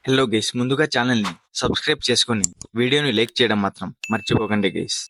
Hello guys, ముందుగా ఛానల్ని subscribe చేసుకొని వీడియోని లైక్ చేయడం మాత్రం మర్చిపోకండి గైస్.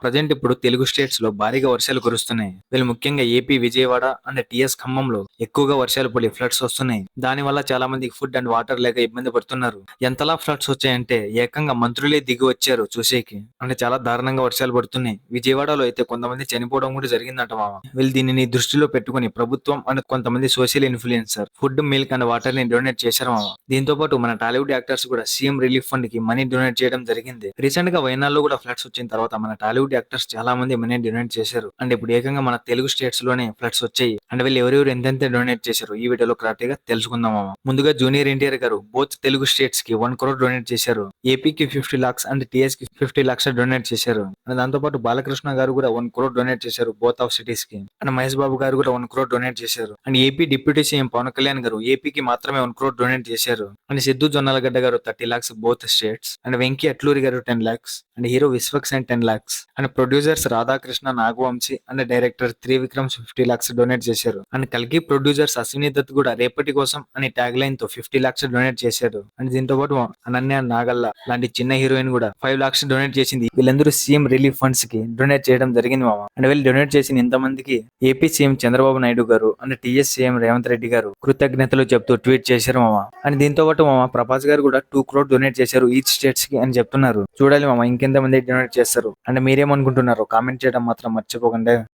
ప్రజెంట్ ఇప్పుడు తెలుగు స్టేట్స్ లో భారీగా వర్షాలు కురుస్తున్నాయి. వీళ్ళు ముఖ్యంగా ఏపీ విజయవాడ అండ్ టిఎస్ ఖమ్మంలో ఎక్కువగా వర్షాలు పడి ఫ్లడ్స్ వస్తున్నాయి. దాని వల్ల చాలా మందికి ఫుడ్ అండ్ వాటర్ లేక ఇబ్బంది పడుతున్నారు. ఎంతలా ఫ్లడ్స్ వచ్చాయంటే ఏకంగా మంత్రులే దిగి వచ్చారు చూసేకి. అంటే చాలా దారుణంగా వర్షాలు పడుతున్నాయి. విజయవాడలో అయితే కొంతమంది చనిపోవడం కూడా జరిగిందంట మామ. వీళ్ళు దీనిని దృష్టిలో పెట్టుకుని ప్రభుత్వం అండ్ కొంతమంది social influencer food, milk and water ని డొనేట్ చేశారు మామ. దీంతో పాటు మన టాలీవుడ్ యాక్టర్స్ కూడా సీఎం రిలీఫ్ ఫండ్ కి మనీ డొనేట్ చేయడం జరిగింది. రీసెంట్ గా వైనాల్లో కూడా ఫ్లడ్స్ వచ్చిన తర్వాత మన టాలీవుడ్ యాక్టర్స్ చాలా మంది మనీ డొనేట్ చేశారు. అండ్ ఇప్పుడు ఏకంగా మన తెలుగు స్టేట్స్ లోనే ఫ్లడ్స్ వచ్చాయి. అండ్ వీళ్ళు ఎవరెవరు ఎంతెంత డొనేట్ చేశారు ఈ వీడియోలో కరెక్ట్ గా తెలుసుకుందాం మామ. ముందుగా జూనియర్ ఎన్టీఆర్ గారు బోత్ తెలుగు స్టేట్స్ కి 1 crore డొనేట్ చేశారు. ఏపీకి 50 lakhs అండ్ టిఎస్ కి 50 lakhs డొనేట్ చేశారు. అండ్ దాంతో పాటు బాలకృష్ణ గారు కూడా 1 crore డొనేట్ చేశారు బోత్ ఆఫ్ సిటీస్ కి. అండ్ మహేష్ బాబు గారు కూడా 1 crore డొనేట్ చేశారు. And AP deputy CM Pawan Kalyan గారు ఏపీకి మాత్రమే 1 crore డొనేట్ చేశారు. అండ్ సిద్ధు జొన్నలగడ్డ గారు 30 lakhs both states. And Venky Atluri గారు 10 lakhs. And hero Vishwaksen 10 lakhs. And producers Radhakrishna, Nagavamsi and director Trivikram 50 lakhs donate చేశారు. అండ్ కల్కి ప్రొడ్యూసర్స్ అశ్విని దత్ కూడా రేపటి కోసం అనే ట్యాగ్ లైన్ తో 50 lakhs డొనేట్ చేశారు. అండ్ దీంతో పాటు అనన్య నాగల్ల లాంటి చిన్న హీరోయిన్ కూడా 5 lakhs డొనేట్ చేసింది. వీళ్ళందరూ సీఎం రిలీఫ్ ఫండ్స్ కి డొనేట్ చేయడం జరిగింది మామ. అండ్ వీళ్ళు డొనేట్ చేసిన ఇంతమందికి ఏపీ సీఎం చంద్రబాబు నాయుడు గారు and TS CM Revanth Reddy గారు కృతజ్ఞతలు చెప్తూ ట్వీట్ చేశారు మామ. అండ్ దీంతో పాటు మామ ప్రభాస్ గారు కూడా 2 crore డొనేట్ చేశారు ఈచ్ స్టేట్స్ కి అని చెప్తున్నారు. చూడాలి మామ ఇంకెంత మంది డొనేట్ చేస్తారు. అండ్ మీరేమనుకుంటున్నారు కామెంట్ చేయడం మాత్రం మర్చిపోకండి.